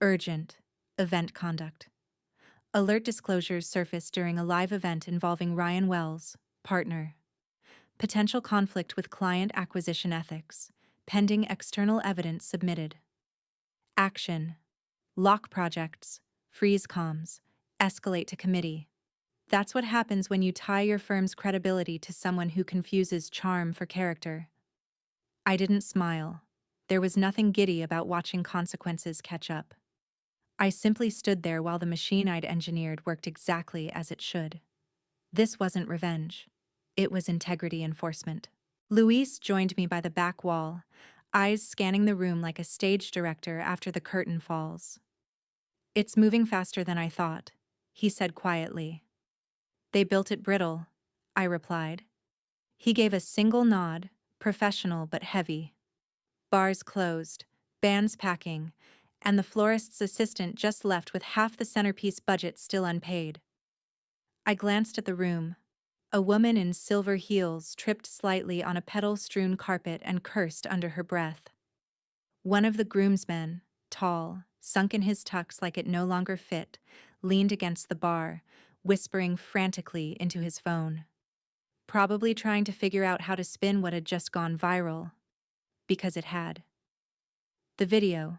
urgent, event conduct. Alert disclosures surfaced during a live event involving Ryan Wells, partner. Potential conflict with client acquisition ethics. Pending external evidence submitted. Action: lock projects, freeze comms, escalate to committee. That's what happens when you tie your firm's credibility to someone who confuses charm for character. I didn't smile. There was nothing giddy about watching consequences catch up. I simply stood there while the machine I'd engineered worked exactly as it should. This wasn't revenge. It was integrity enforcement. Luis joined me by the back wall, eyes scanning the room like a stage director after the curtain falls. "It's moving faster than I thought," he said quietly. "They built it brittle," I replied. He gave a single nod, professional but heavy. Bars closed, bands packing, and the florist's assistant just left with half the centerpiece budget still unpaid. I glanced at the room. A woman in silver heels tripped slightly on a petal-strewn carpet and cursed under her breath. One of the groomsmen, tall, sunk in his tux like it no longer fit, leaned against the bar, whispering frantically into his phone. Probably trying to figure out how to spin what had just gone viral. Because it had. The video,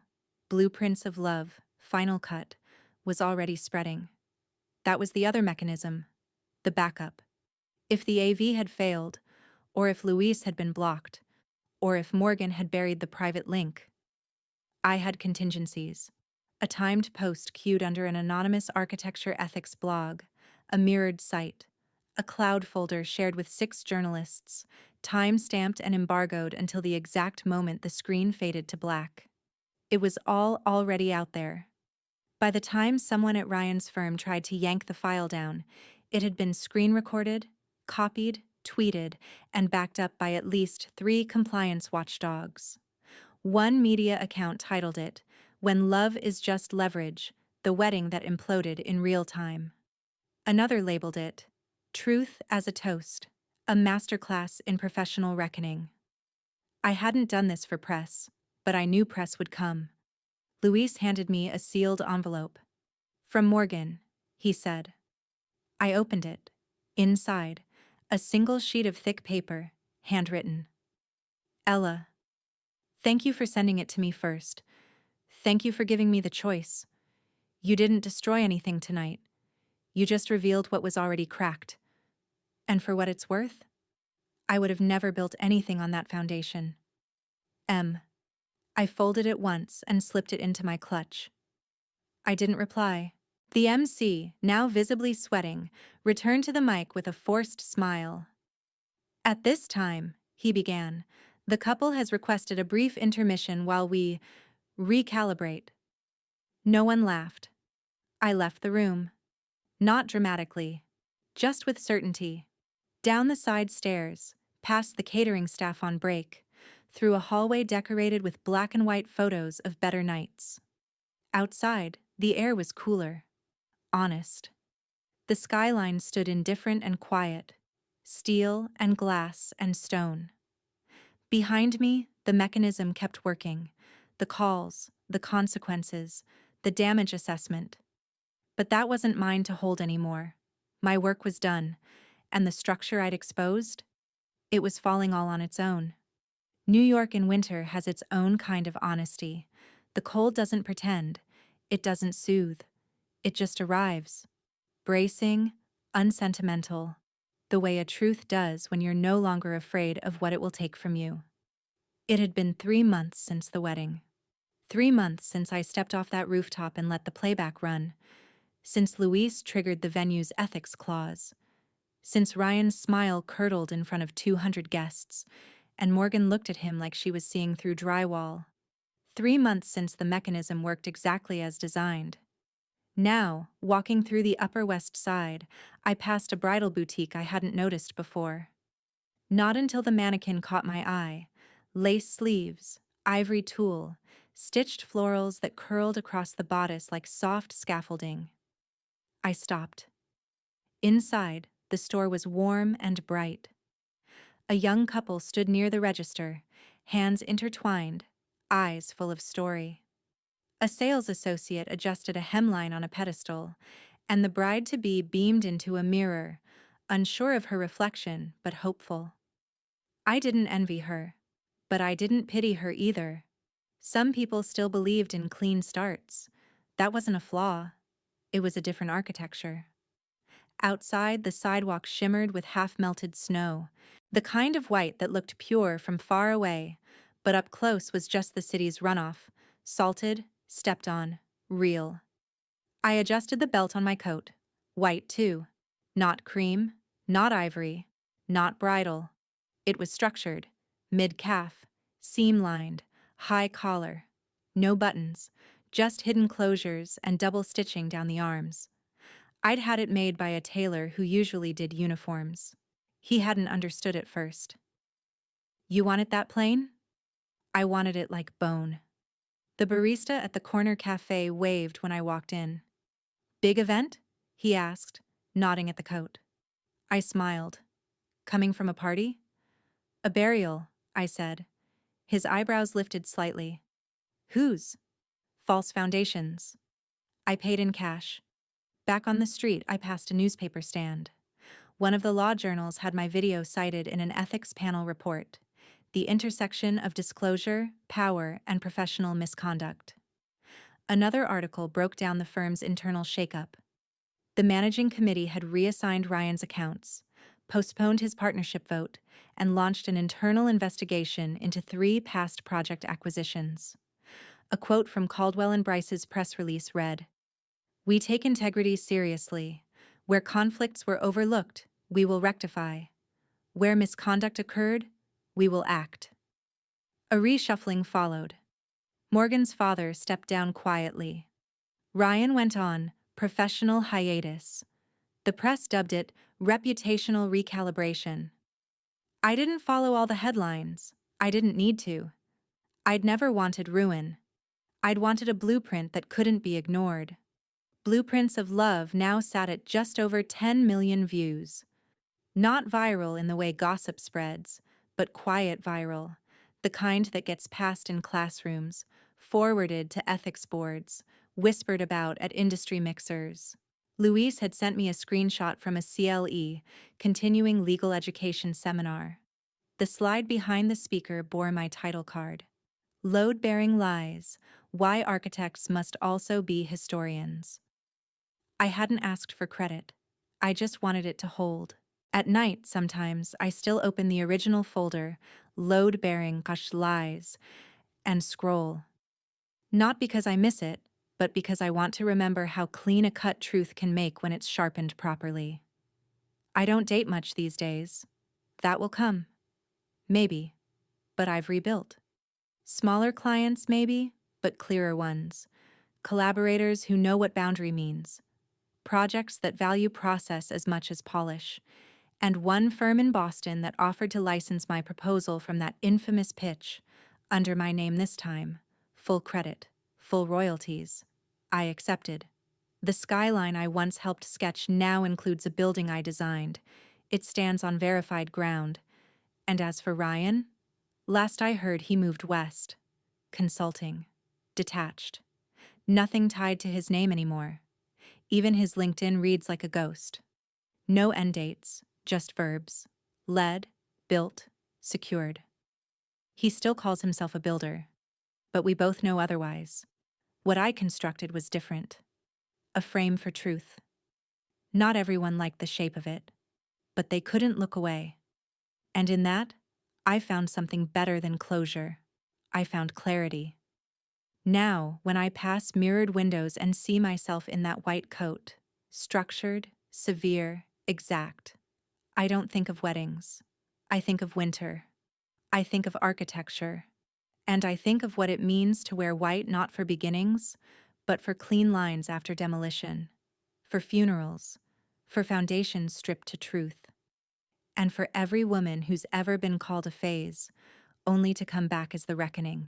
Blueprints of Love, Final Cut, was already spreading. That was the other mechanism, the backup. If the AV had failed, or if Luis had been blocked, or if Morgan had buried the private link, I had contingencies. A timed post queued under an anonymous architecture ethics blog, a mirrored site, a cloud folder shared with 6 journalists, time-stamped and embargoed until the exact moment the screen faded to black. It was all already out there. By the time someone at Ryan's firm tried to yank the file down, it had been screen recorded, copied, tweeted, and backed up by at least 3 compliance watchdogs. One media account titled it, "When Love is Just Leverage, the Wedding That Imploded in Real Time." Another labeled it, "Truth as a Toast, a Masterclass in Professional Reckoning." I hadn't done this for press, but I knew press would come. Luis handed me a sealed envelope. "From Morgan," he said. I opened it. Inside, a single sheet of thick paper, handwritten. "Ella, thank you for sending it to me first. Thank you for giving me the choice. You didn't destroy anything tonight. You just revealed what was already cracked. And for what it's worth, I would have never built anything on that foundation. M." I folded it once and slipped it into my clutch. I didn't reply. The MC, now visibly sweating, returned to the mic with a forced smile. "At this time," he began, "the couple has requested a brief intermission while we recalibrate." No one laughed. I left the room. Not dramatically, just with certainty. Down the side stairs, past the catering staff on break, through a hallway decorated with black and white photos of better nights. Outside, the air was cooler. Honest. The skyline stood indifferent and quiet, steel and glass and stone. Behind me, the mechanism kept working, the calls, the consequences, the damage assessment. But that wasn't mine to hold anymore. My work was done, and the structure I'd exposed, it was falling all on its own. New York in winter has its own kind of honesty. The cold doesn't pretend, it doesn't soothe, it just arrives. Bracing, unsentimental, the way a truth does when you're no longer afraid of what it will take from you. It had been 3 months since the wedding. 3 months since I stepped off that rooftop and let the playback run. Since Luis triggered the venue's ethics clause. Since Ryan's smile curdled in front of 200 guests, and Morgan looked at him like she was seeing through drywall. 3 months since the mechanism worked exactly as designed. Now, walking through the Upper West Side, I passed a bridal boutique I hadn't noticed before. Not until the mannequin caught my eye. Lace sleeves, ivory tulle, stitched florals that curled across the bodice like soft scaffolding. I stopped. Inside, the store was warm and bright. A young couple stood near the register, hands intertwined, eyes full of story. A sales associate adjusted a hemline on a pedestal, and the bride-to-be beamed into a mirror, unsure of her reflection but hopeful. I didn't envy her, but I didn't pity her either. Some people still believed in clean starts. That wasn't a flaw. It was a different architecture. Outside, the sidewalk shimmered with half-melted snow, the kind of white that looked pure from far away, but up close was just the city's runoff, salted, stepped on, real. I adjusted the belt on my coat. White, too. Not cream, not ivory, not bridal. It was structured, mid-calf, seam-lined, high collar. No buttons, just hidden closures and double stitching down the arms. I'd had it made by a tailor who usually did uniforms. He hadn't understood at first. "You want it that plain?" I wanted it like bone. The barista at the corner cafe waved when I walked in. "Big event?" he asked, nodding at the coat. I smiled. "Coming from a party?" "A burial," I said. His eyebrows lifted slightly. "Whose?" "False Foundations." I paid in cash. Back on the street, I passed a newspaper stand. One of the law journals had my video cited in an ethics panel report, "The Intersection of Disclosure, Power, and Professional Misconduct." Another article broke down the firm's internal shakeup. The managing committee had reassigned Ryan's accounts, postponed his partnership vote, and launched an internal investigation into 3 past project acquisitions. A quote from Caldwell and Bryce's press release read, "We take integrity seriously. Where conflicts were overlooked, we will rectify. Where misconduct occurred, we will act." A reshuffling followed. Morgan's father stepped down quietly. Ryan went on professional hiatus. The press dubbed it reputational recalibration. I didn't follow all the headlines. I didn't need to. I'd never wanted ruin. I'd wanted a blueprint that couldn't be ignored. Blueprints of Love now sat at just over 10 million views. Not viral in the way gossip spreads, but quiet viral, the kind that gets passed in classrooms, forwarded to ethics boards, whispered about at industry mixers. Luis had sent me a screenshot from a CLE, continuing legal education seminar. The slide behind the speaker bore my title card. Load-Bearing Lies: Why Architects Must Also Be Historians. I hadn't asked for credit. I just wanted it to hold. At night, sometimes, I still open the original folder, Load-Bearing Lies, and scroll. Not because I miss it, but because I want to remember how clean-a-cut truth can make when it's sharpened properly. I don't date much these days. That will come. Maybe. But I've rebuilt. Smaller clients, maybe, but clearer ones. Collaborators who know what boundary means. Projects that value process as much as polish. And one firm in Boston that offered to license my proposal from that infamous pitch, under my name this time, full credit, full royalties. I accepted. The skyline I once helped sketch now includes a building I designed. It stands on verified ground. And as for Ryan, last I heard he moved west. Consulting. Detached. Nothing tied to his name anymore. Even his LinkedIn reads like a ghost. No end dates, just verbs. Led, built, secured. He still calls himself a builder. But we both know otherwise. What I constructed was different. A frame for truth. Not everyone liked the shape of it, but they couldn't look away. And in that, I found something better than closure. I found clarity. Now, when I pass mirrored windows and see myself in that white coat, structured, severe, exact, I don't think of weddings. I think of winter. I think of architecture. And I think of what it means to wear white not for beginnings, but for clean lines after demolition, for funerals, for foundations stripped to truth, and for every woman who's ever been called a phase, only to come back as the reckoning.